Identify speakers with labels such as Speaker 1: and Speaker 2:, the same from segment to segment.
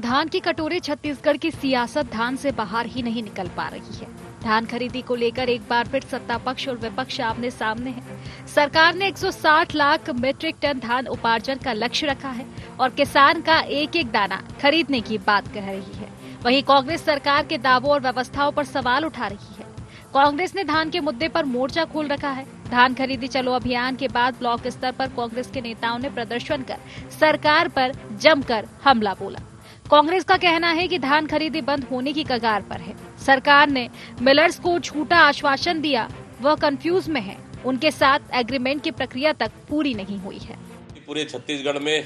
Speaker 1: धान की कटोरे छत्तीसगढ़ की सियासत धान से बाहर ही नहीं निकल पा रही है। धान खरीदी को लेकर एक बार फिर सत्ता पक्ष और विपक्ष आमने सामने है। सरकार ने 160 लाख मीट्रिक टन धान उपार्जन का लक्ष्य रखा है और किसान का एक एक दाना खरीदने की बात कह रही है। वहीं कांग्रेस सरकार के दावों और व्यवस्थाओं पर सवाल उठा रही है। कांग्रेस ने धान के मुद्दे पर मोर्चा खोल रखा है। धान खरीदी चलो अभियान के बाद ब्लॉक स्तर पर कांग्रेस के नेताओं ने प्रदर्शन कर सरकार पर जमकर हमला बोला। कांग्रेस का कहना है कि धान खरीदी बंद होने की कगार पर है। सरकार ने मिलर्स को झूठा आश्वासन दिया, वह कंफ्यूज में है। उनके साथ एग्रीमेंट की प्रक्रिया तक पूरी नहीं हुई है।
Speaker 2: पूरे छत्तीसगढ़ में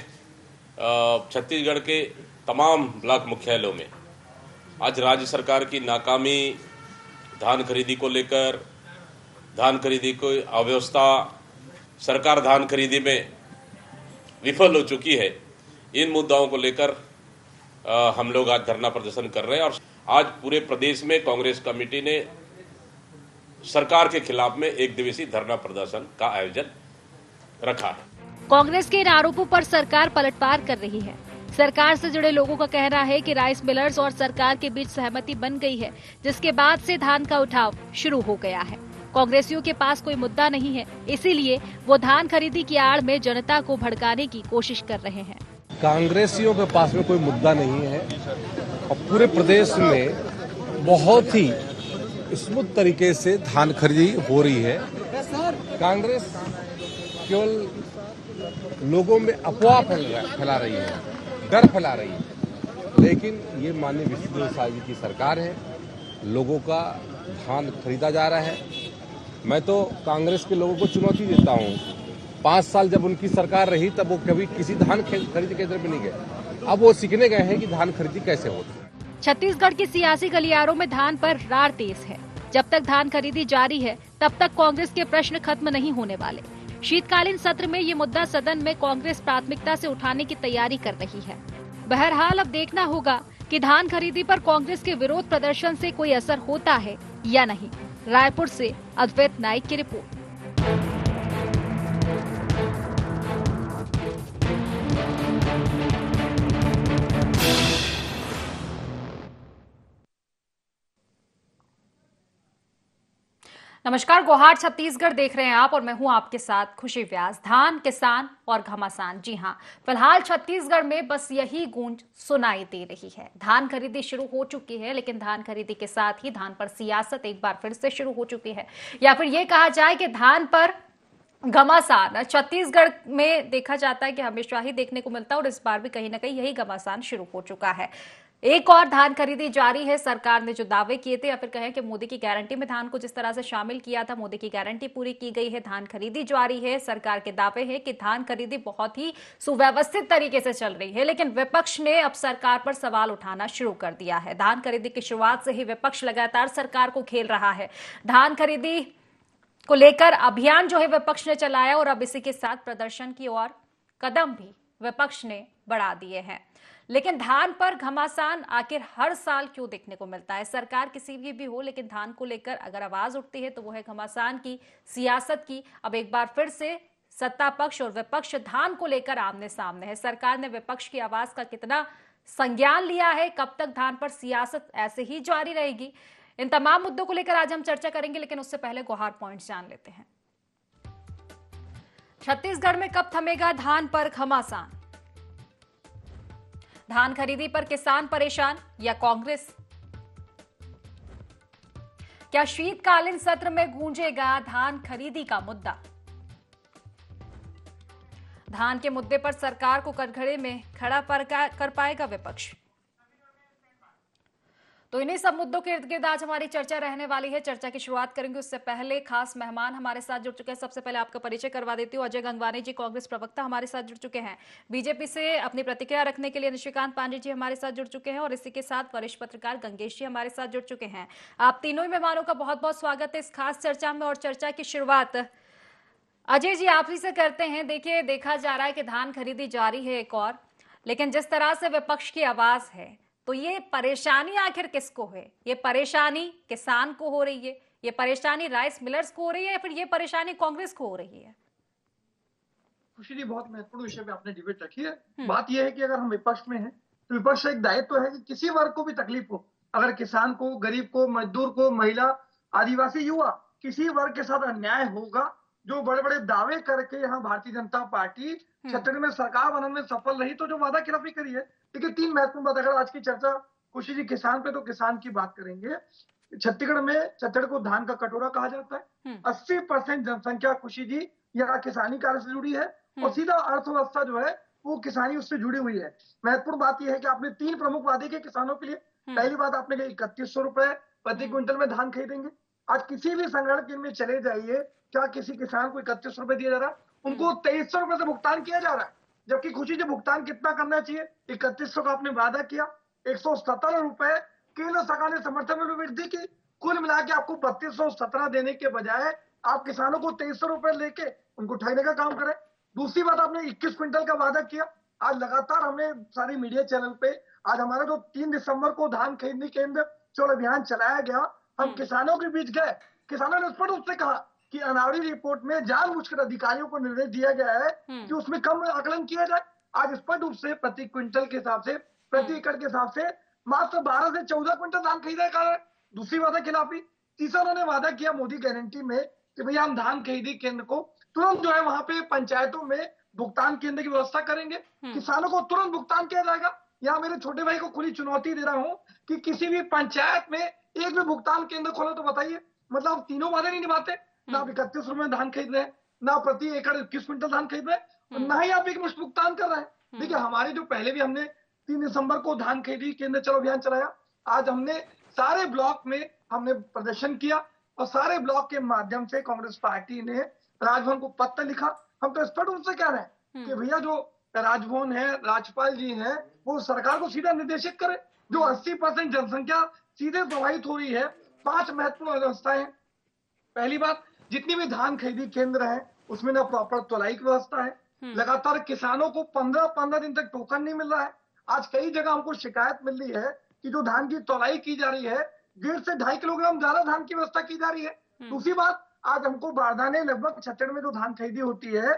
Speaker 2: छत्तीसगढ़ के तमाम ब्लॉक मुख्यालयों में आज राज्य सरकार की नाकामी, धान खरीदी को लेकर, धान खरीदी को अव्यवस्था, सरकार धान खरीदी में विफल हो चुकी है। इन मुद्दाओं को लेकर हम लोग आज धरना प्रदर्शन कर रहे हैं और आज पूरे प्रदेश में कांग्रेस कमेटी ने सरकार के खिलाफ में एक दिवसीय धरना प्रदर्शन का आयोजन रखा है।
Speaker 1: कांग्रेस के इन आरोपों पर सरकार पलटवार कर रही है। सरकार से जुड़े लोगों का कहना है कि राइस मिलर्स और सरकार के बीच सहमति बन गई है, जिसके बाद से धान का उठाव शुरू हो गया है। कांग्रेसियों के पास कोई मुद्दा नहीं है, इसीलिए वो धान खरीदी की आड़ में जनता को भड़काने की कोशिश कर रहे हैं।
Speaker 3: कांग्रेसियों के पास में कोई मुद्दा नहीं है और पूरे प्रदेश में बहुत ही स्मूथ तरीके से धान खरीदी हो रही है। कांग्रेस केवल लोगों में अफवाह फैला रही है, डर फैला रही है, लेकिन ये माननीय विष्णुदेव साय जी की सरकार है। लोगों का धान खरीदा जा रहा है। मैं तो कांग्रेस के लोगों को चुनौती देता हूँ। 5 साल जब उनकी सरकार रही तब वो कभी किसी धान खरीदी केंद्र में नहीं गए। अब वो सीखने गए हैं कि धान खरीदी कैसे होती है।
Speaker 1: छत्तीसगढ़ की सियासी गलियारों में धान पर रार तेज है। जब तक धान खरीदी जारी है तब तक कांग्रेस के प्रश्न खत्म नहीं होने वाले। शीतकालीन सत्र में ये मुद्दा सदन में कांग्रेस प्राथमिकता से उठाने की तैयारी कर रही है। बहरहाल अब देखना होगा कि धान खरीदी पर कांग्रेस के विरोध प्रदर्शन से कोई असर होता है या नहीं। रायपुर से अद्वैत नाइक की रिपोर्ट। नमस्कार, गुहार छत्तीसगढ़ देख रहे हैं आप और मैं हूं आपके साथ खुशी व्यास। धान, किसान और घमासान, जी हां, फिलहाल छत्तीसगढ़ में बस यही गूंज सुनाई दे रही है। धान खरीदी शुरू हो चुकी है, लेकिन धान खरीदी के साथ ही धान पर सियासत एक बार फिर से शुरू हो चुकी है, या फिर ये कहा जाए कि धान पर घमासान छत्तीसगढ़ में देखा जाता है कि हमेशा ही देखने को मिलता है और इस बार भी कहीं ना कहीं यही घमासान शुरू हो चुका है। एक और धान खरीदी जारी है। सरकार ने जो दावे किए थे या फिर कहें कि मोदी की गारंटी में धान को जिस तरह से शामिल किया था, मोदी की गारंटी पूरी की गई है। धान खरीदी जारी है। सरकार के दावे हैं कि धान खरीदी बहुत ही सुव्यवस्थित तरीके से चल रही है, लेकिन विपक्ष ने अब सरकार पर सवाल उठाना शुरू कर दिया है। धान खरीदी की शुरुआत से ही विपक्ष लगातार सरकार को घेर रहा है। धान खरीदी को लेकर अभियान जो है विपक्ष ने चलाया और अब इसी के साथ प्रदर्शन की ओर कदम भी विपक्ष ने बढ़ा दिए हैं। लेकिन धान पर घमासान आखिर हर साल क्यों देखने को मिलता है? सरकार किसी की भी हो, लेकिन धान को लेकर अगर आवाज उठती है तो वो है घमासान की, सियासत की। अब एक बार फिर से सत्ता पक्ष और विपक्ष धान को लेकर आमने सामने है। सरकार ने विपक्ष की आवाज का कितना संज्ञान लिया है? कब तक धान पर सियासत ऐसे ही जारी रहेगी? इन तमाम मुद्दों को लेकर आज हम चर्चा करेंगे, लेकिन उससे पहले गुहार पॉइंट्स जान लेते हैं। छत्तीसगढ़ में कब थमेगा धान पर घमासान? धान खरीदी पर किसान परेशान या कांग्रेस? क्या शीतकालीन सत्र में गूंजेगा धान खरीदी का मुद्दा? धान के मुद्दे पर सरकार को कटघरे में खड़ा कर पाएगा विपक्ष? तो इन्हीं सब मुद्दों के इर्द गिर्द आज हमारी चर्चा रहने वाली है। चर्चा की शुरुआत करेंगे, उससे पहले खास मेहमान हमारे साथ जुड़ चुके हैं। सबसे पहले आपका परिचय करवा देती हूँ। अजय गंगवानी जी, कांग्रेस प्रवक्ता, हमारे साथ जुड़ चुके हैं। बीजेपी से अपनी प्रतिक्रिया रखने के लिए निशिकांत पांडे जी हमारे साथ जुड़ चुके हैं और इसी के साथ वरिष्ठ पत्रकार गंगेश जी हमारे साथ जुड़ चुके हैं। आप तीनों ही मेहमानों का बहुत बहुत स्वागत है इस खास चर्चा में। और चर्चा की शुरुआत अजय जी आप ही से करते हैं। देखिए, देखा जा रहा है कि धान खरीदी जारी है एक और, लेकिन जिस तरह से विपक्ष की आवाज है, तो ये परेशानी आखिर किसको है? ये परेशानी किसान को हो रही है, ये परेशानी राइस मिलर्स को हो रही है, या फिर ये परेशानी कांग्रेस को हो रही है?
Speaker 4: खुशी जी, बहुत महत्वपूर्ण विषय पे आपने डिबेट रखी है। बात यह है कि अगर हम विपक्ष में हैं तो विपक्ष का एक दायित्व है कि किसी वर्ग को भी तकलीफ हो, अगर किसान को, गरीब को, मजदूर को, महिला, आदिवासी, युवा, किसी वर्ग के साथ अन्याय होगा, जो बड़े बड़े दावे करके यहाँ भारतीय जनता पार्टी छत्तीसगढ़ में सरकार बनाने में सफल रही, तो जो वादा खिलाफी करी है। देखिए, तीन महत्वपूर्ण बात, अगर आज की चर्चा खुशी जी किसान पे, तो किसान की बात करेंगे। छत्तीसगढ़ को धान का कटोरा कहा जाता है। 80% जनसंख्या खुशी जी यहाँ किसानी कार्य से जुड़ी है, और सीधा अर्थव्यवस्था जो है वो किसानी उससे जुड़ी हुई है। महत्वपूर्ण बात यह है कि आपने तीन प्रमुख वादे किए किसानों के लिए। पहली बात आपने कही 3100 रुपए प्रति क्विंटल में धान खरीदेंगे। आज किसी भी संगठन केंद्र में चले जाइए, क्या किसी किसान को 3100 रुपए दिया जा रहा है? उनको 2300 रुपए से भुगतान किया जा रहा है। जबकि खुशी जी भुगतान कितना करना चाहिए? 3100 का आपने वादा किया, 117 रुपए केंद्र सरकार ने समर्थन में वृद्धि की। कुल मिला के आपको 3217 देने के बजाय आप किसानों को 2300 रुपए लेके उनको ठगने का काम करें। दूसरी बात, आपने 21 क्विंटल का वादा किया। आज लगातार हमने सारी मीडिया चैनल पे, आज हमारा जो 3 दिसंबर को धान खरीदने केंद्र चलो अभियान चलाया गया, हम किसानों के बीच गए। किसानों ने स्पष्ट रूप से कहा कि अनावरी रिपोर्ट में जानबूझकर अधिकारियों को निर्देश दिया गया है कि उसमें कम आकलन किया जाए। आज स्पष्ट रूप से प्रति क्विंटल के हिसाब से, प्रति एकड़ के हिसाब से मात्र 12 से 14 क्विंटल धान खरीदा जा रहा है। दूसरी वादा खिलाफी। तीसरा, उन्होंने वादा किया मोदी गारंटी में कि भैया हम धान खरीदी केंद्र को तुरंत जो है वहां पे पंचायतों में भुगतान केंद्र की व्यवस्था करेंगे, किसानों को तुरंत भुगतान किया जाएगा। यहाँ मेरे छोटे भाई को खुली चुनौती दे रहा हूँ कि किसी भी पंचायत में एक भी भुगतान केंद्र खोलो तो बताइए, मतलब तीनों वादे नहीं निभाते। ना आप 31 रुपए में धान खरीद रहे हैं, ना प्रति एकड़ 21 क्विंटल धान खरीद रहे हैं, ना ही आप एक मुश्त भुगतान कर रहे हैं। देखिए, हमारे जो पहले भी हमने 3 दिसंबर को धान खरीदी केंद्र चलो अभियान चलाया। आज हमने सारे ब्लॉक में हमने प्रदर्शन किया, और सारे ब्लॉक के माध्यम से कांग्रेस पार्टी ने राजभवन को पत्र लिखा। हम तो स्पष्ट रूप से कह रहे हैं कि भैया जो राजभवन है, राज्यपाल जी हैं, वो सरकार को सीधा निर्देशित करे। जो 80% जनसंख्या सीधे प्रभावित हो रही है। 5 महत्वपूर्ण व्यवस्थाएं। पहली बात, जितनी भी धान खरीदी केंद्र है उसमें ना प्रॉपर तौलाई की व्यवस्था है। लगातार किसानों को 15 दिन तक टोकन नहीं मिल रहा है। आज कई जगह हमको शिकायत मिल रही है कि जो धान की तौलाई की जा रही है 1.5 से 2.5 किलोग्राम ज्यादा धान की व्यवस्था की जा रही है। दूसरी बात, आज हमको बारदाने लगभग छत्तीसगढ़ में जो धान खरीदी होती है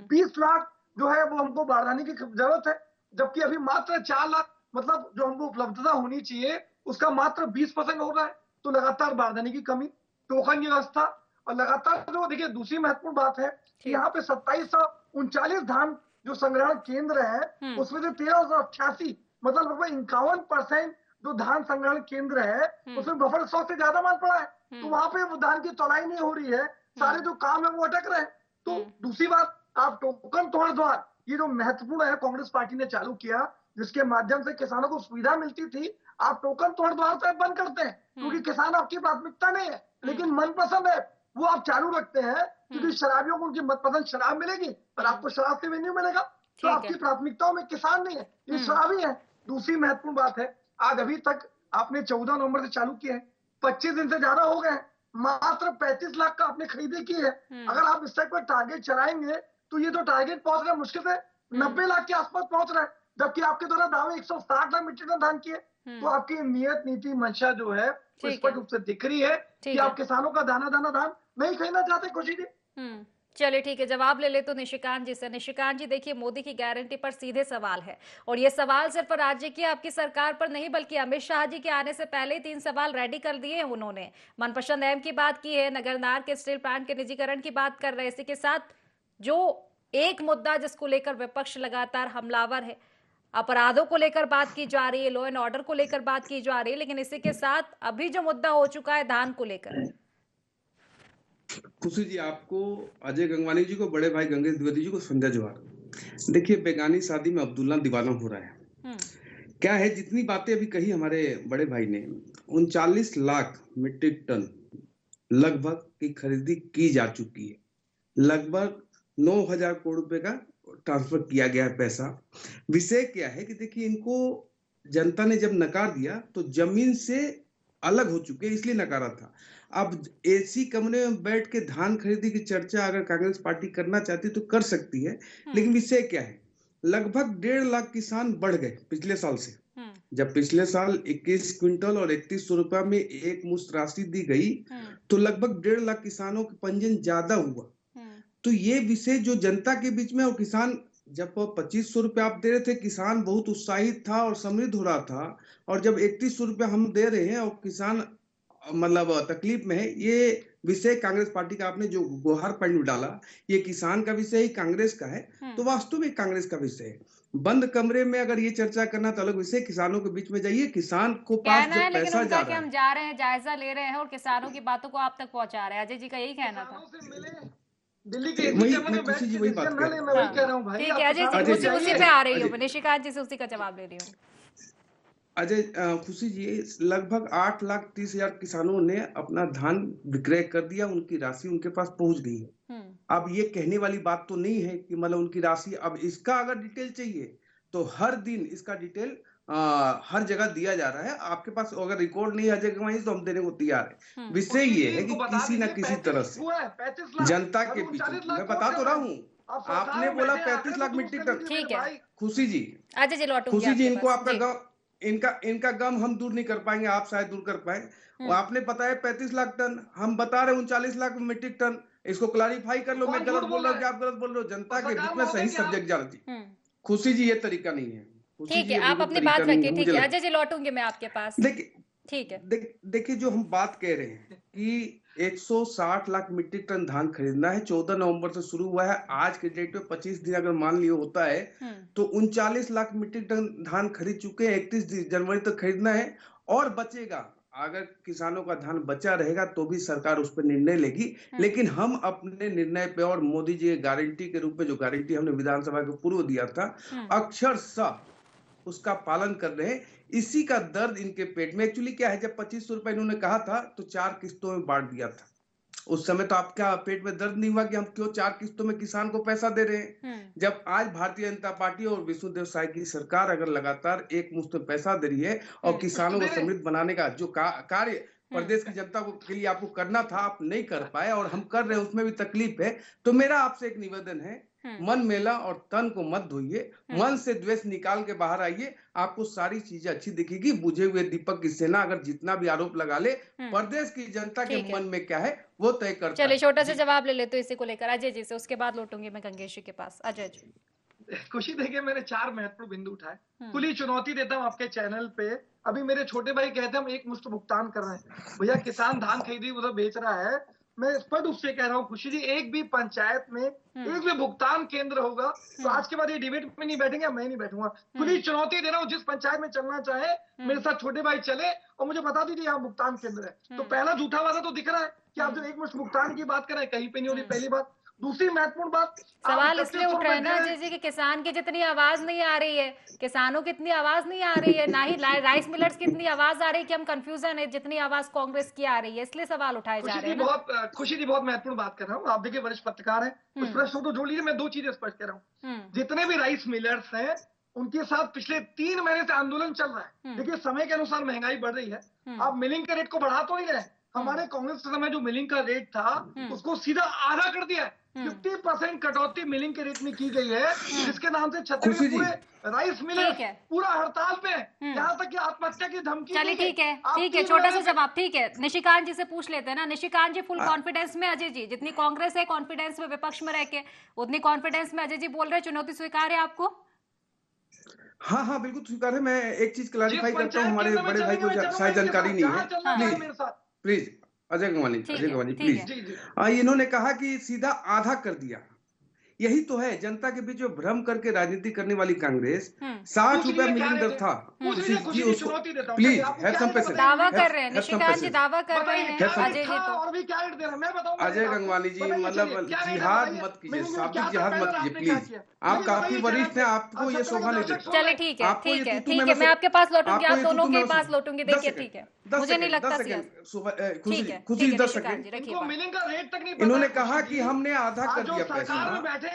Speaker 4: 20 लाख जो है वो हमको बारदाने की जरूरत है, जबकि अभी मात्र 4 लाख, मतलब जो हमको उपलब्धता होनी चाहिए उसका मात्र 20% हो रहा है। तो लगातार बारदाने की कमी, टोकन की व्यवस्था, और लगातार जो देखिए दूसरी महत्वपूर्ण बात है कि यहाँ पे 2739 धान जो संग्रहण केंद्र है उसमें से 1388, मतलब लगभग 51% जो धान संग्रहण केंद्र है उसमें बफर स्टॉक से ज्यादा माल पड़ा है। तो वहां पे वो धान की तौलाई नहीं हो रही है, सारे जो काम है वो अटक रहे हैं। तो दूसरी बात, आप टोकन तोड़ द्वार, ये जो महत्वपूर्ण है कांग्रेस पार्टी ने चालू किया, जिसके माध्यम से किसानों को सुविधा मिलती थी, आप टोकन तोड़ द्वार से बंद करते हैं क्योंकि किसान आपकी प्राथमिकता नहीं है, लेकिन मनपसंद है वो आप चालू रखते हैं क्योंकि शराबियों को उनकी मनपसंद शराब मिलेगी पर आपको शराब से मेन्यू मिलेगा। तो आपकी प्राथमिकताओं में किसान नहीं है, ये शराबी है। दूसरी महत्वपूर्ण बात है, आज अभी तक आपने 14 नवंबर से चालू किया है, 25 दिन से ज्यादा हो गए हैं, मात्र 35 लाख का आपने खरीदी की है। अगर आप इस टाइप का टारगेट चलाएंगे तो ये तो टारगेट पहुंच रहा है मुश्किल से 90 लाख के आसपास पहुंच रहा है, जबकि आपके द्वारा दावे 160 लाख मीट्रिक टन धान किए। तो आपकी नियत नीति मंशा जो है वो स्पष्ट रूप से दिख रही है कि आप किसानों का दाना दाना धान नहीं खरीदना चाहते। खुशी जी,
Speaker 1: चलिए ठीक है, जवाब ले ले तो निशिकांत जी से। निशिकांत जी, देखिए मोदी की गारंटी पर सीधे सवाल है, और ये सवाल सिर्फ राज्य की आपकी सरकार पर नहीं बल्कि अमित शाह जी के आने से पहले ही 3 सवाल रेडी कर दिए हैं उन्होंने। मनपसंद एम की बात की है, नगरनार के स्टील प्लांट के निजीकरण की बात कर रहे हैं। इसी के साथ जो एक मुद्दा जिसको लेकर विपक्ष लगातार हमलावर है, अपराधों को लेकर बात की जा रही है, लॉ एंड ऑर्डर को लेकर बात की जा रही है, लेकिन इसी के साथ अभी जो मुद्दा हो चुका है धान को लेकर।
Speaker 5: खुशी जी, आपको, अजय गंगवानी जी को, बड़े भाई गंगेश द्विवेदी जी को संध्या जोहार। देखिए, बेगानी शादी में अब्दुल्ला दीवाना हो रहा है। क्या है, जितनी बातें अभी कही हमारे बड़े भाई ने, 39 लाख मीट्रिक टन लगभग की खरीदी की जा चुकी है। लगभग 9,000 करोड़ रुपए का ट्रांसफर किया गया है पैसा। विषय क्या है कि देखिए, इनको जनता ने जब नकार दिया तो जमीन से अलग हो चुके, इसलिए नकारा था। अब एसी कमरे में बैठ के धान खरीदी की चर्चा अगर कांग्रेस पार्टी करना चाहती तो कर सकती है, लेकिन विषय क्या है, लगभग 1.5 लाख किसान बढ़ गए पिछले साल से। जब पिछले साल 21 क्विंटल और 3100 रुपया में एक मुश्त राशि दी गई तो लगभग 1.5 लाख किसानों का पंजीयन ज्यादा हुआ। तो तो ये विषय जो जनता के बीच में, और किसान जब 2500 रुपये आप दे रहे थे, किसान बहुत उत्साहित था और समृद्ध हो रहा था, और जब 3100 रुपये हम दे रहे हैं और किसान मतलब तकलीफ में है, ये विषय कांग्रेस पार्टी का आपने जो गुहार पॉइंट डाला, ये किसान का विषय ही कांग्रेस का है, तो वास्तव में कांग्रेस का विषय है। बंद कमरे में अगर ये चर्चा करना तो अलग विषय, किसानों के बीच में जाइए, किसान को पास
Speaker 1: कहना है
Speaker 5: जब
Speaker 1: लेकिन
Speaker 5: पैसा
Speaker 1: उनका
Speaker 5: जा
Speaker 1: कि
Speaker 5: रहा
Speaker 1: हम
Speaker 5: है।
Speaker 1: जा रहे हैं, जायजा ले रहे हैं और किसानों की बातों को आप तक पहुंचा रहे हैं, अजय जी का यही कहना था।
Speaker 4: किसानों से मिले, दिल्ली के
Speaker 5: वही
Speaker 4: चैनल
Speaker 5: मैं
Speaker 4: में बैठ
Speaker 5: खुशी जी
Speaker 4: के
Speaker 5: वही बात
Speaker 4: डिसीजन न
Speaker 5: कर
Speaker 4: ले, मैं वही कह रहा हूँ भाई।
Speaker 1: ठीक
Speaker 4: आप
Speaker 1: है अजय
Speaker 4: किसानों
Speaker 1: जी,
Speaker 4: को
Speaker 5: अजय
Speaker 1: उसी
Speaker 5: जी,
Speaker 1: पे आ रही
Speaker 5: अजय।
Speaker 1: हूँ, निशिकांत जी से उसी का जवाब ले रही हूँ।
Speaker 5: अजय, खुशी जी, लगभग 8,30,000 किसानों ने अपना धान विक्रय कर दिया, उनकी राशि उनके पास पहुंच गई है। अब ये कहने वाली बात तो नहीं है कि मतलब उनकी राशि, अब इसका अगर डिटेल चाहिए तो हर दिन इसका डिटेल हर जगह दिया जा रहा है। आपके पास अगर रिकॉर्ड नहीं आ जाएगा वहीं तो हम देने को तैयार है। विषय ये है कि किसी ना किसी तरह से
Speaker 4: 35 लाख
Speaker 5: जनता के बीच में, मैं बता तो रहा हूँ, आपने बोला 35 लाख मीट्रिक टन।
Speaker 1: ठीक है
Speaker 5: खुशी जी,
Speaker 1: अजय जी, लौटूंगी
Speaker 5: खुशी जी,
Speaker 1: आपके
Speaker 5: इनको
Speaker 1: पास।
Speaker 5: आपका
Speaker 1: जी।
Speaker 5: गम, इनका गम हम दूर नहीं कर पाएंगे, आप शायद दूर कर पाए। और आपने बताया 35 लाख टन, हम बता रहे 39 लाख मीट्रिक टन। इसको क्लैरिफाई कर लो, मैं गलत बोल रहा हूँ कि आप गलत बोल रहे हो। जनता के बीच में सही सब्जेक्ट जाना चाहिए। खुशी जी, ये तरीका नहीं है। खुशी
Speaker 1: ठीक
Speaker 5: जी,
Speaker 1: है,
Speaker 5: ये
Speaker 1: आप
Speaker 5: बिल्कुल
Speaker 1: अपनी
Speaker 5: तरीका
Speaker 1: बात
Speaker 5: नहीं
Speaker 1: रखिए।
Speaker 5: है,
Speaker 1: ठीक
Speaker 5: मुझे
Speaker 1: है
Speaker 5: लगता
Speaker 1: अजय जी, लौटूंगी मैं आपके पास।
Speaker 5: है। देखिए,
Speaker 1: ठीक है।
Speaker 5: देखिए जो हम बात कह रहे हैं कि 160 लाख मीट्रिक टन धान खरीदना है, 14 नवंबर से शुरू हुआ है, आज के डेट में 25 दिन अगर मान लियो होता है तो 39 लाख मीट्रिक टन धान खरीद चुके हैं। 31 जनवरी तक खरीदना है और बचेगा। अगर किसानों का धान बचा रहेगा तो भी सरकार उस पर निर्णय लेगी, लेकिन हम अपने निर्णय पे और मोदी जी की गारंटी के रूप में, जो गारंटी हमने विधानसभा के पूर्व दिया था, अक्षरशः उसका पालन कर रहे हैं। इसी का दर्द इनके पेट में। एक्चुअली क्या है, जब 2500 रुपए इन्होंने कहा था तो 4 किस्तों में बांट दिया था। उस समय तो आपका पेट में दर्द नहीं हुआ कि हम क्यों 4 किस्तों में किसान को पैसा दे रहे हैं। जब आज भारतीय जनता पार्टी और विष्णुदेव साय की सरकार अगर लगातार एक मुश्त पैसा दे रही है और किसानों को समृद्ध बनाने का जो कार्य प्रदेश की जनता को के लिए आपको करना था, आप नहीं कर पाए और हम कर रहे हैं, उसमें भी तकलीफ है। तो मेरा आपसे एक निवेदन है, मन मेला और तन को मत धोइए, मन से द्वेष निकाल के बाहर आइए, आपको सारी चीजें अच्छी दिखेगी। बुझे हुए दीपक की सेना अगर जितना भी आरोप लगा ले, प्रदेश की जनता के मन में क्या है वो तय करता है।
Speaker 1: चलिए छोटा सा जवाब ले लेते इसी को लेकर अजय जी से, उसके बाद लौटूंगी मैं गंगेश जी के पास। अजय जी।
Speaker 4: खुशी, देखिए मैंने 4 महत्वपूर्ण बिंदु उठाए, खुली चुनौती देता हूँ आपके चैनल पे। अभी मेरे छोटे भाई कहते हैं हम एक मुश्त भुगतान कर रहे हैं, भैया किसान धान खरीदी उधर बेच रहा है। मैं स्पष्ट रूप से कह रहा हूँ खुशी जी, एक भी पंचायत में एक भी भुगतान केंद्र होगा तो आज के बाद ये डिबेट में नहीं बैठेंगे, मैं नहीं बैठूंगा। खुली चुनौती दे रहा हूँ, जिस पंचायत में चलना चाहे मेरे साथ छोटे भाई चले और मुझे बता दीजिए यहाँ भुगतान केंद्र है। तो पहला झूठा वादा तो दिख रहा है कि आप जो एक मुश्त भुगतान की बात कर रहे हैं कहीं पे नहीं हो रही, पहली बात। दूसरी महत्वपूर्ण बात,
Speaker 1: सवाल इसलिए उठ रहे हैं ना अजय जी कि किसान की जितनी आवाज नहीं आ रही है, किसानों की इतनी आवाज नहीं आ रही है, ना ही राइस मिलर्स की इतनी आवाज आ रही है कि हम कंफ्यूजन है जितनी आवाज कांग्रेस की आ रही है, इसलिए सवाल उठाए जा रहे हैं।
Speaker 4: खुशी जी बहुत महत्वपूर्ण बात कर रहा हूँ। आप देखिए वरिष्ठ पत्रकार हैं, कुछ प्रश्न तो जोड़ लीजिए। मैं 2 चीजें स्पष्ट कर रहा हूँ, जितने भी राइस मिलर्स हैं उनके साथ पिछले 3 महीने से आंदोलन चल रहा है। देखिए समय के अनुसार महंगाई बढ़ रही है, आप मिलिंग के रेट को बढ़ा तो नहीं रहे। हमारे कांग्रेस के समय जो मिलिंग का रेट था उसको सीधा आधा कर दिया है। 50% कटौती मिलिंग के रेट में की गई है, जिसके नाम से छत्तीसगढ़ पूरे राइस मिलर पूरा हड़ताल पे, यहाँ तक कि आत्महत्या की धमकी।
Speaker 1: चलिए ठीक है, छोटा सा जवाब। ठीक है, निशिकांत जी से पूछ लेते हैं ना। निशिकांत जी फुल कॉन्फिडेंस में अजय जी, जितनी कांग्रेस है कॉन्फिडेंस में विपक्ष में रह के, उतनी कॉन्फिडेंस में अजय जी बोल रहे चुनौती स्वीकार है आपको?
Speaker 5: हाँ हाँ बिल्कुल स्वीकार है। मैं एक चीज क्लैरिफाई करता हूँ, हमारे बड़े भाई को शायद जानकारी नहीं है। प्लीज अजय गंवानी प्लीज। इन्होंने कहा कि सीधा आधा कर दिया, यही तो है जनता के बीच में भ्रम करके राजनीति करने वाली कांग्रेस। 60 रुपया मिलियन दर था। प्लीज
Speaker 1: दावा कर रहे हैं निशिकांत जी, दावा कर रहे हैं अजय जी तो।
Speaker 4: और भी क्या रेट दे रहे हैं मैं बताऊंगा।
Speaker 5: अजय गंगवानी जी, मतलब जिहाद मत कीजिए, शाब्दिक जिहाद मत कीजिए प्लीज। आप काफी वरिष्ठ हैं, आपको ये शोभा नहीं देती।
Speaker 1: चलिए ठीक है, मैं आपके पास लौटूंगी, आप दोनों के पास लौटूंगी। देखिए ठीक है, मुझे नहीं लगता
Speaker 5: खुशी 10 सेकंड। इन्होंने कहा कि हमने आधा कर दिया पैसा,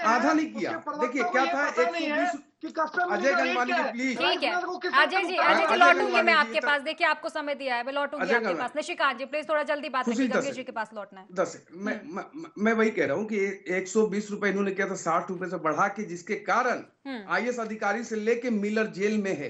Speaker 5: आधा नहीं किया। देखिए क्या था, 120। अजय गंगवानी जी प्लीज।
Speaker 1: ठीक है अजय जी लौटूंगी मैं आपके पास। देखिए आपको समय दिया है, मैं लौटूंगी आपके पास। निशिकांत जी प्लीज थोड़ा जल्दी बात करिए, गंगेश जी के पास लौटना है।
Speaker 5: 10 मैं वही कह रहा हूँ कि 120 रुपए इन्होंने किया था 60 रुपए से बढ़ा के, जिसके कारण IAS अधिकारी से लेके मिलर जेल में है।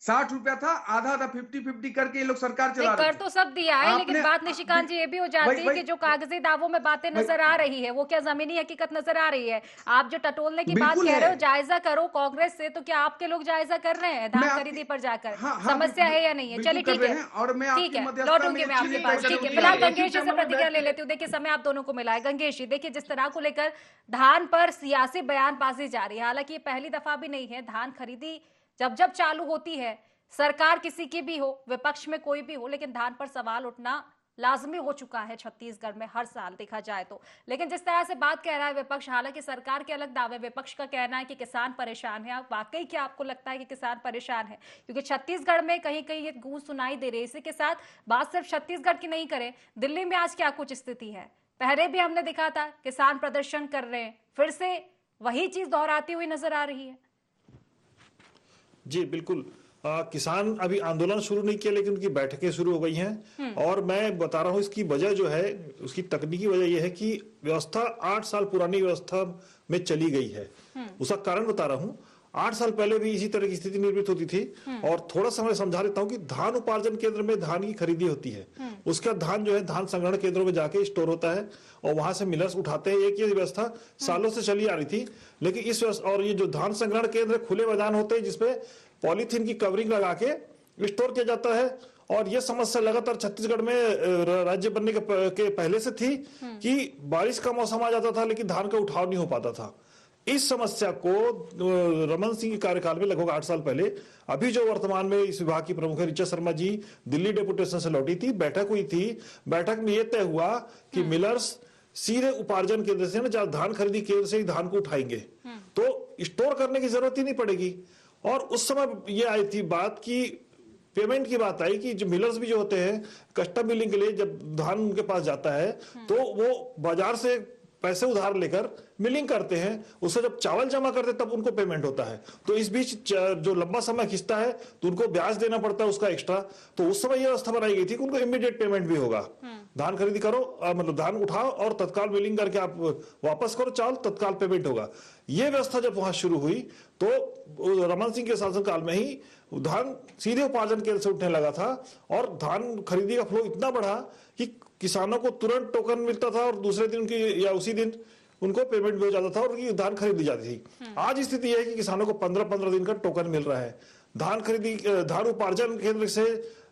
Speaker 5: 60 रुपया था, आधा आधा 50-50 करके ये लोग सरकार चला रहे
Speaker 1: कर
Speaker 5: थे।
Speaker 1: तो सब दिया है, लेकिन
Speaker 5: आपने
Speaker 1: बात निशिकांत जी ये भी हो जाती है कि जो कागजी दावों में बातें नजर आ रही है वो क्या जमीनी हकीकत नजर आ रही है? आप जो टटोलने की बात
Speaker 5: बिल्कुल
Speaker 1: कह रहे हो,
Speaker 5: है।
Speaker 1: जायजा करो कांग्रेस से, तो क्या आपके लोग जायजा कर रहे हैं धान
Speaker 5: मैं आपकी
Speaker 1: खरीदी पर जाकर?
Speaker 5: हाँ हाँ
Speaker 1: समस्या है या नहीं है?
Speaker 5: बिल्कुल
Speaker 1: चलिए
Speaker 5: कर
Speaker 1: ठीक
Speaker 5: रहे
Speaker 1: है,
Speaker 5: हैं, और मैं
Speaker 1: ठीक
Speaker 5: आपकी
Speaker 1: है,
Speaker 5: मध्यस्थता
Speaker 1: लौटूंगी
Speaker 5: में
Speaker 1: मैं आपके
Speaker 5: चीजें
Speaker 1: पास।
Speaker 5: तय
Speaker 1: ठीक है,
Speaker 5: करूंगी।
Speaker 1: फिलहाल
Speaker 4: एक ही
Speaker 1: गंगेश जी से
Speaker 4: चैनल में
Speaker 1: प्रतिक्रिया
Speaker 4: बैठ
Speaker 1: ले
Speaker 4: के-
Speaker 1: लेती हूँ। देखिए समय आप दोनों को मिला है। गंगेश जी, देखिए जिस तरह को लेकर धान पर सियासी बयानबाजी जारी है, हालांकि ये पहली दफा भी नहीं है। धान खरीदी जब जब चालू होती है, सरकार किसी की भी हो, विपक्ष में कोई भी हो, लेकिन धान पर सवाल उठना लाजमी हो चुका है छत्तीसगढ़ में हर साल देखा जाए तो। लेकिन जिस तरह से बात कह रहा है विपक्ष, हालांकि सरकार के अलग दावे, विपक्ष का कहना है कि किसान परेशान है। वाकई क्या आपको लगता है कि किसान परेशान है? क्योंकि छत्तीसगढ़ में कहीं कहीं ये गूंज सुनाई दे रही है। इसी के साथ बात सिर्फ छत्तीसगढ़ की नहीं करें, दिल्ली में आज क्या कुछ स्थिति है? पहले भी हमने दिखा था किसान प्रदर्शन कर रहे हैं, फिर से वही चीज दोहराती हुई नजर आ रही है।
Speaker 6: जी बिल्कुल। किसान अभी आंदोलन शुरू नहीं किया, लेकिन उनकी बैठकें शुरू हो गई हैं। और मैं बता रहा हूं इसकी वजह जो है, उसकी तकनीकी वजह यह है कि व्यवस्था 8 साल पुरानी व्यवस्था में चली गई है। उसका कारण बता रहा हूं। 8 साल पहले भी इसी तरह की स्थिति निर्मित होती थी। और थोड़ा समय समझा देता हूं कि धान उपार्जन केंद्र में धान की खरीदी होती है, उसका धान जो है धान संग्रहण केंद्रों में जाके स्टोर होता है और वहां से मिलर्स उठाते हैं। एक ये व्यवस्था सालों से चली आ रही थी। लेकिन इस व्यवस्था, और ये जो धान संग्रहण केंद्र खुले मैदान होते हैं जिसपे पॉलीथीन की कवरिंग लगा के स्टोर किया जाता है। और ये समस्या लगातार छत्तीसगढ़ में राज्य बनने के पहले से थी कि बारिश का मौसम आ जाता था लेकिन धान का उठाव नहीं हो पाता था। इस समस्या को रमन सिंह के कार्यकाल में लगभग 8 साल पहले, अभी जो वर्तमान में इस विभाग की प्रमुख है ऋचा शर्मा जी, दिल्ली डेपुटेशन से लौटी थी, बैठक हुई थी। बैठक में यह तय हुआ कि मिलर्स सीधे उपार्जन केंद्र से, जहां धान खरीदी केंद्र से ही धान को उठाएंगे, तो स्टोर करने की जरूरत ही नहीं पड़ेगी। और उस समय ये आई थी बात की पेमेंट की बात आई कि जो मिलर्स भी जो होते हैं कस्टम मिलिंग के लिए, जब धान उनके पास जाता है तो वो बाजार से पैसे उधार लेकर मिलिंग करते हैं, उससे जब चावल जमा करते तब उनको पेमेंट होता है। तो इस बीच जो लंबा समय खिंचता है तो उनको ब्याज देना पड़ता है उसका एक्स्ट्रा। तो उस समय यह व्यवस्था बनाई गई थी कि उनको इमीडिएट पेमेंट भी होगा। धान खरीदी करो, मतलब धान उठाओ और तत्काल मिलिंग करके आप वापस करो चावल, तत्काल पेमेंट होगा। यह व्यवस्था जब वहां शुरू हुई तो रमन सिंह के शासनकाल में ही धान सीधे उपार्जन केंद्र से उठने लगा था और धान खरीदी का फ्लो इतना बढ़ा कि किसानों को तुरंत टोकन मिलता था और दूसरे दिन की या उसी दिन उनको पेमेंट भी हो जाता था और उनकी धान खरीद ली जाती थी। आज स्थिति यह है कि किसानों को 15-15 दिन का टोकन मिल रहा है। धान उपार्जन केंद्र से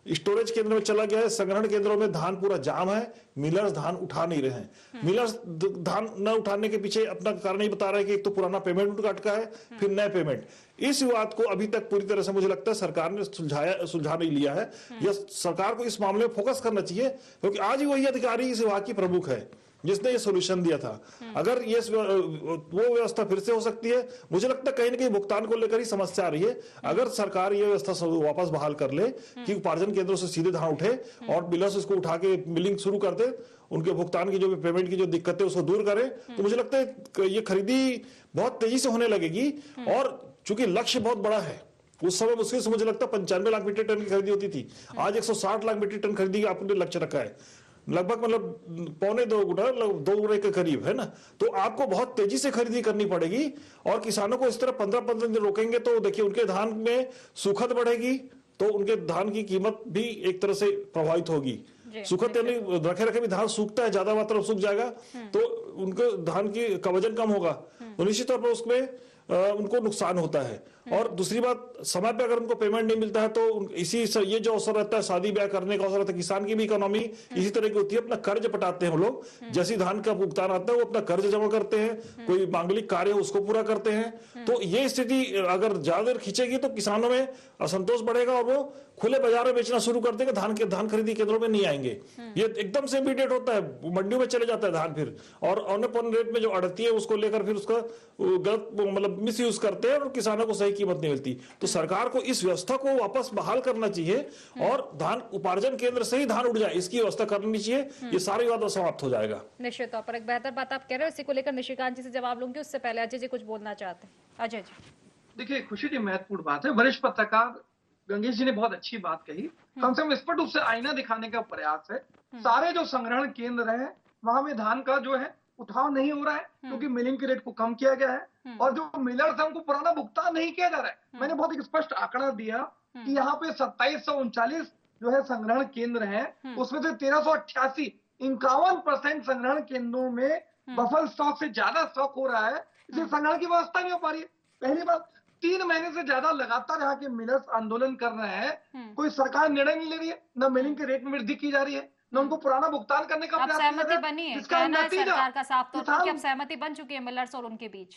Speaker 6: स्टोरेज केंद्र में चला गया है, संग्रहण केंद्रों में धान पूरा जाम है, मिलर्स धान उठा नहीं रहे हैं। मिलर्स धान न उठाने के पीछे अपना कारण ही बता रहे हैं कि एक तो पुराना पेमेंट उनका अटका है, फिर नया पेमेंट। इस विवाद को अभी तक पूरी तरह से मुझे लगता है सरकार ने सुलझा नहीं लिया है। यह सरकार को इस मामले में फोकस करना चाहिए, क्योंकि आज ही वही अधिकारी इस विभाग की प्रमुख है जिसने ये सोल्यूशन दिया था। अगर ये वो व्यवस्था फिर से हो सकती है, मुझे लगता है कहीं ना कहीं भुगतान को लेकर ही समस्या आ रही है। अगर सरकार ये व्यवस्था वापस बहाल कर ले कि उपार्जन केंद्रों से सीधे धान उठे और मिलर्स उसको उठा के मिलिंग शुरू कर दे, उनके भुगतान की जो भी पेमेंट की जो दिक्कतें उसको दूर करे, तो मुझे लगता है ये खरीदी बहुत तेजी से होने लगेगी। और चूंकि लक्ष्य बहुत बड़ा है, उस समय मुश्किल से मुझे लगता है 95 लाख मीट्रिक टन की खरीदी होती थी, आज 160 लाख मीट्रिक टन खरीदी आपने लक्ष्य रखा है, लगभग मतलब 1.25 गुना, 2 गुने के करीब है ना। तो आपको बहुत तेजी से खरीदी करनी पड़ेगी और किसानों को इस तरह 15-15 दिन रोकेंगे तो देखिए उनके धान में सूखत बढ़ेगी, तो उनके धान की कीमत भी एक तरह से प्रभावित होगी। सूखत यानी रखे रखे भी धान सूखता है, ज्यादा मात्रा में सूख जाएगा तो उनके धान की का वजन कम होगा, तो निश्चित तौर पर उसमें उनको नुकसान होता है। और दूसरी बात, समय पे अगर उनको पेमेंट नहीं मिलता है तो ये जो अवसर रहता है शादी ब्याह करने का अवसर रहता है, किसान की भी इकोनॉमी इसी तरह की होती है, अपना कर्ज पटाते हैं हम लोग। जैसे धान का भुगतान आता है वो अपना कर्ज जमा करते हैं, कोई मांगलिक कार्य उसको पूरा करते हैं। तो ये स्थिति अगर ज्यादा देर खींचेगी तो किसानों में असंतोष बढ़ेगा और वो खुले बाजार में बेचना शुरू कर देंगे, धान खरीदी केंद्रों में नहीं आएंगे। ये एकदम से इमीडिएट होता है, मंडियों में चले जाता है धान फिर, और औने पौने रेट में जो अड़ती है उसको लेकर फिर उसका गलत मतलब मिस यूज करते हैं और किसानों को सही कीमत नहीं मिलती। तो सरकार को इस व्यवस्था को वापस बहाल करना चाहिए और धान उपार्जन केंद्र से ही धान उठ जाए, इसकी व्यवस्था करनी चाहिए। ये सारा विवाद समाप्त हो जाएगा।
Speaker 1: निश्चित तौर पर एक बेहतर बात आप कह रहे हो, इसी को लेकर निशिकांत जी से जवाब लूंगी, उससे पहले अजय जी कुछ बोलना चाहते हैं। अजय जी।
Speaker 4: देखिए खुशी जी, महत्वपूर्ण बात है, वरिष्ठ पत्रकार गंगेश जी ने बहुत अच्छी बात कही। कम से कम स्पष्ट रूप से आईना दिखाने का प्रयास है। सारे जो संग्रहण केंद्र है वहां में धान का जो है उठाव नहीं हो रहा है क्योंकि मिलिंग के रेट को कम किया गया है और जो मिलर्स है उनको पुराना भुगतान नहीं किया जा रहा है। मैंने बहुत एक स्पष्ट आंकड़ा दिया कि यहाँ पे 2739 जो है संग्रहण केंद्र है, उसमें से 1388 51% संग्रहण केंद्रों में बफर स्टॉक से ज्यादा स्टॉक हो रहा है, इसलिए संग्रहण की व्यवस्था नहीं हो पा रही है। पहली बात, 3 महीने से ज्यादा लगातार यहाँ के मिलर्स आंदोलन कर रहे हैं, कोई सरकार निर्णय नहीं ले रही है, न मिलिंग के रेट में वृद्धि की जा रही है, न उनको पुराना भुगतान करने का
Speaker 1: अब
Speaker 4: प्रयास किया जा
Speaker 1: सहमति
Speaker 4: रहा
Speaker 1: बनी है,
Speaker 4: जिसका
Speaker 1: कहना है
Speaker 4: नतीजा
Speaker 1: सरकार का साफ तौर पर कि अब
Speaker 4: किसान,
Speaker 1: सहमति बन चुकी है मिलर्स और उनके बीच।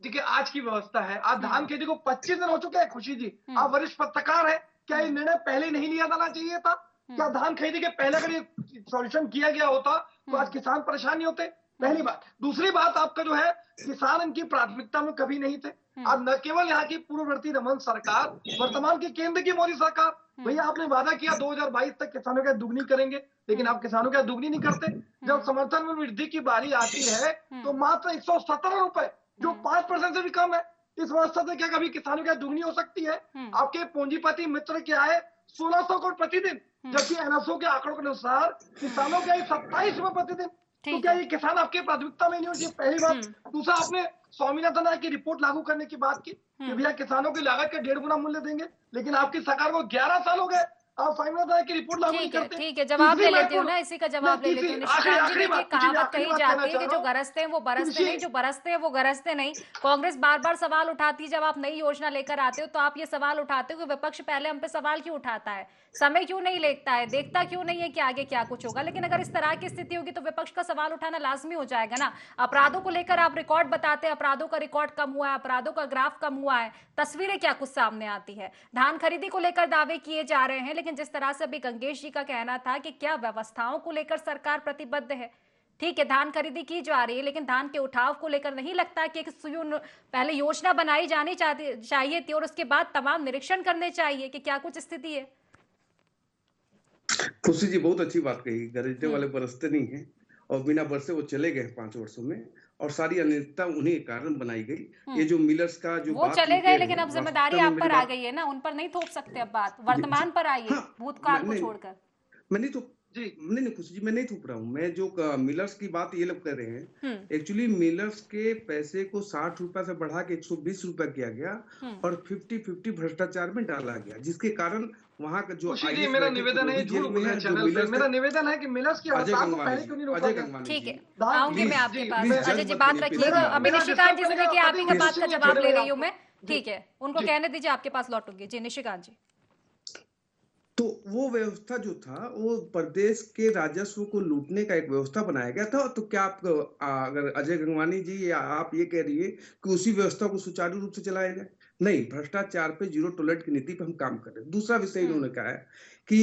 Speaker 4: देखिए आज की व्यवस्था है, आज धान खेती को 25 दिन हो चुके हैं। खुशी जी, आप वरिष्ठ पत्रकार है, क्या ये निर्णय पहले नहीं लिया जाना चाहिए था? क्या धान खरीदी के पहले अगर ये सॉल्यूशन किया गया होता तो आज किसान परेशान नहीं होते? पहली बात। दूसरी बात, आपका जो है किसान इनकी प्राथमिकता में कभी नहीं थे। आज न केवल यहाँ की पूर्ववर्ती रमन सरकार, वर्तमान की केंद्र की मोदी सरकार, भैया आपने वादा किया 2022 तक किसानों की दुगनी करेंगे, लेकिन आप किसानों की दुगनी नहीं करते। जब समर्थन में वृद्धि की बारी आती है तो मात्र 117 रुपए, जो 5% से भी कम है। इस व्यवस्था से क्या कभी किसानों की दुगनी हो सकती है? आपके पूंजीपति मित्र क्या है 1600 करोड़ प्रतिदिन, जबकि एनएसओ के आंकड़ों के अनुसार किसानों की आय 27 रुपए प्रतिदिन। तो क्या ये किसान आपकी प्राथमिकता में नहीं होती? पहली बात। दूसरा, आपने स्वामीनाथन आयोग की रिपोर्ट लागू करने की बात की कि भैया किसानों की लागत का 1.5 गुना मूल्य देंगे, लेकिन आपकी सरकार को 11 साल हो गए, आप स्वामीनाथन आयोग की रिपोर्ट लागू नहीं करते।
Speaker 1: ठीक है, जवाब ले लेती हूँ ना, इसी का जवाब ले लेती हूँ। निशिकांत जी, देखिए कहावत कही जाती है कि जो गरजते हैं वो बरसते नहीं, जो बरसते हैं वो गरजते नहीं। कांग्रेस बार बार सवाल उठाती है, जब आप नई योजना लेकर आते हो तो आप ये सवाल उठाते हो कि विपक्ष पहले हम पे सवाल क्यों उठाता है, समय क्यों नहीं लेता है, देखता क्यों नहीं है कि आगे क्या कुछ होगा। लेकिन अगर इस तरह की स्थिति होगी तो विपक्ष का सवाल उठाना लाजमी हो जाएगा ना। अपराधों को लेकर आप रिकॉर्ड बताते हैं, अपराधों का रिकॉर्ड कम हुआ है, अपराधों का ग्राफ कम हुआ है, तस्वीरें क्या कुछ सामने आती है। धान खरीदी को लेकर दावे किए जा रहे हैं, लेकिन जिस तरह से अभी गंगेश जी का कहना था कि क्या व्यवस्थाओं को लेकर सरकार प्रतिबद्ध है। ठीक है, धान खरीदी की जा रही है, लेकिन धान के उठाव को लेकर नहीं लगता कि एक पहले योजना बनाई जानी चाहिए थी और उसके बाद तमाम निरीक्षण करने चाहिए कि क्या कुछ स्थिति है।
Speaker 5: खुशी जी बहुत अच्छी बात कही, गरजने वाले बरसते नहीं है और बिना बरसे वो चले गए 5 वर्षों में, और सारी अनियमितता उन्हीं के कारण बनाई गई। ये जो मिलर्स का जो
Speaker 1: वो चले गए, लेकिन अब जिम्मेदारी आप पर आ गई है ना, उन पर नहीं थोप सकते अब बात, वर्तमान पर आइए। हाँ, भूतकाल को छोड़कर।
Speaker 5: मैं नहीं तो नहीं खुशी जी, मैं नहीं थोप रहा हूँ। मैं जो मिलर्स की बात ये लोग कर रहे हैं, एक्चुअली मिलर्स के पैसे को 60 रुपए से बढ़ा के 120 रुपए किया गया और 50-50 भ्रष्टाचार में डाला गया, जिसके कारण वहाँ का जो
Speaker 4: मेरा निवेदन है, मेरा निवेदन है कि मिलर्स की हड़ताल को पहले क्यों नहीं रोका गया?
Speaker 1: ठीक है, आऊंगी मैं आपके पास। अजय जी बात रखिएगा। अभी निशिकांत जी से देखिए आप ही की बात का जवाब ले रही हूँ मैं, ठीक है, उनको कहने दीजिए, आपके पास लौटूंगी। जी निशिकांत जी।
Speaker 5: तो वो व्यवस्था जो था वो प्रदेश के राजस्व को लूटने का एक व्यवस्था बनाया गया था। तो क्या आप अगर अजय गंगवानी जी या आप ये कह रही है कि उसी व्यवस्था को सुचारू रूप से चलाया जाए? नहीं, भ्रष्टाचार पे जीरो टॉलरेंस की नीति पे हम काम कर रहे हैं। दूसरा विषय इन्होंने कहा है कि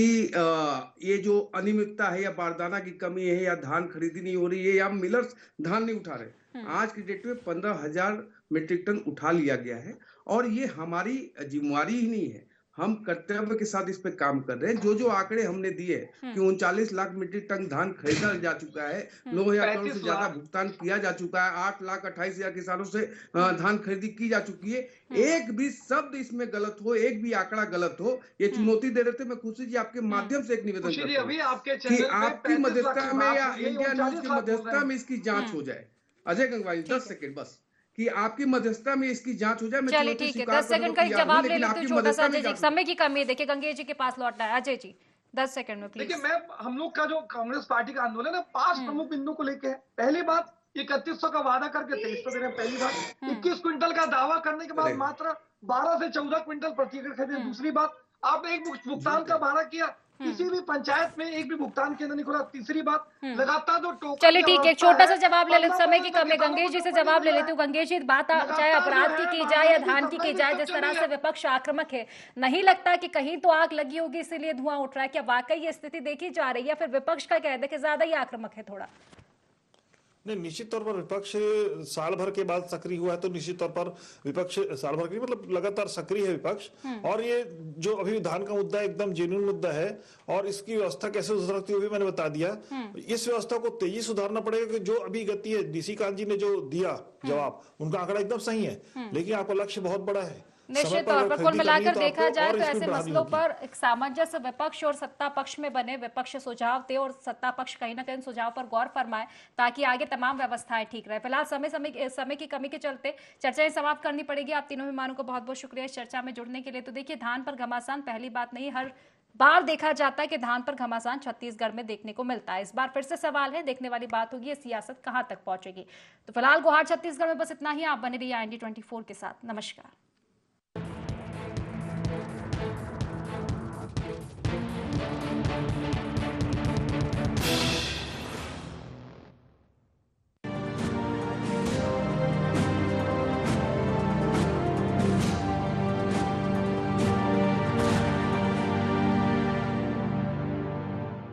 Speaker 5: ये जो अनियमितता है या बारदाना की कमी है या धान खरीदी नहीं हो रही है या मिलर्स धान नहीं उठा रहे, आज की डेट में 15,000 मीट्रिक टन उठा लिया गया है और ये हमारी जिम्मेवारी ही नहीं है, हम कर्तव्य के साथ इस पे काम कर रहे हैं। जो आंकड़े हमने दिए कि 39 लाख मीट्रिक टन धान खरीदा जा चुका है, 9,000 करोड़ से ज्यादा भुगतान किया जा चुका है, 8,28,000 किसानों से धान खरीदी की जा चुकी है। एक भी शब्द इसमें गलत हो, एक भी आंकड़ा गलत हो, ये चुनौती दे रहे थे। मैं खुशी जी आपके माध्यम से एक निवेदन करता हूं कि आपकी मध्यस्थता में या इंडिया न्यूज की मध्यस्थता में इसकी जांच हो जाए। अजय गंगवानी 10 सेकंड बस, कि आपकी मध्यस्थता में इसकी जांच हो जाए।
Speaker 1: चलिए ठीक है, 10 सेकंड का एक जवाब ले लेते हैं छोटा सा। अजय जी, समय की कमी है, देखिए गंगेश जी के पास लौटना है। अजय जी 10 सेकंड में प्लीज।
Speaker 4: देखिए, हम लोग का जो कांग्रेस पार्टी का आंदोलन है 5 प्रमुख बिंदु को लेके है। पहली बात, 3100 का वादा करके 2300 दे रहे हैं। पहली बात, 21 क्विंटल का दावा करने के बाद मात्र 12 से 14 क्विंटल प्रति एकड़ खरीदे। दूसरी बात, आपने एक भुगतान का वादा किया, किसी भी पंचायत में एक भी भुगतान केंद्र नहीं खुला। तीसरी बात, लगातार जो टोकन।
Speaker 1: चलिए ठीक है, छोटा सा जवाब ले लेते, समय की कमी। गंगेश जी से जवाब ले लेती हूँ। गंगेश जी, बात चाहे अपराध की जाए या धान की जाए, जिस तरह से विपक्ष आक्रामक है, नहीं लगता कि कहीं तो आग लगी होगी इसीलिए धुआं उठ रहा है? क्या वाकई ये स्थिति देखी जा रही है? फिर विपक्ष का कहते हैं कि ज्यादा ही आक्रामक है थोड़ा।
Speaker 6: नहीं, निश्चित तौर पर विपक्ष साल भर के बाद सक्रिय हुआ है, तो निश्चित तौर पर विपक्ष साल भर के मतलब लगातार सक्रिय है विपक्ष। और ये जो अभी धान का मुद्दा एकदम जेन्युइन मुद्दा है और इसकी व्यवस्था कैसे सुधर सकती है वो भी मैंने बता दिया। इस व्यवस्था को तेजी सुधारना पड़ेगा कि जो अभी गति है, निशिकांत जी ने जो दिया जवाब, उनका आंकड़ा एकदम सही है, लेकिन आपका लक्ष्य बहुत बड़ा है।
Speaker 1: निश्चित तौर पर कुल मिलाकर देखा जाए तो ऐसे मसलों पर एक सामंजस्य विपक्ष और सत्ता पक्ष में बने, विपक्ष सुझाव दे और सत्ता पक्ष कहीं ना कहीं सुझाव पर गौर फरमाए ताकि आगे तमाम व्यवस्थाएं ठीक रहे। फिलहाल समय की कमी के चलते चर्चाएं समाप्त करनी पड़ेगी। आप तीनों मेहमानों को बहुत बहुत शुक्रिया इस चर्चा में जुड़ने के लिए। तो देखिए, धान पर घमासान पहली बात नहीं, हर बार देखा जाता है कि धान पर घमासान छत्तीसगढ़ में देखने को मिलता है। इस बार फिर से सवाल है, देखने वाली बात होगी ये सियासत कहां तक पहुंचेगी। तो फिलहाल गुहार छत्तीसगढ़ में बस इतना ही। आप बने रहिए IND 24 के साथ। नमस्कार।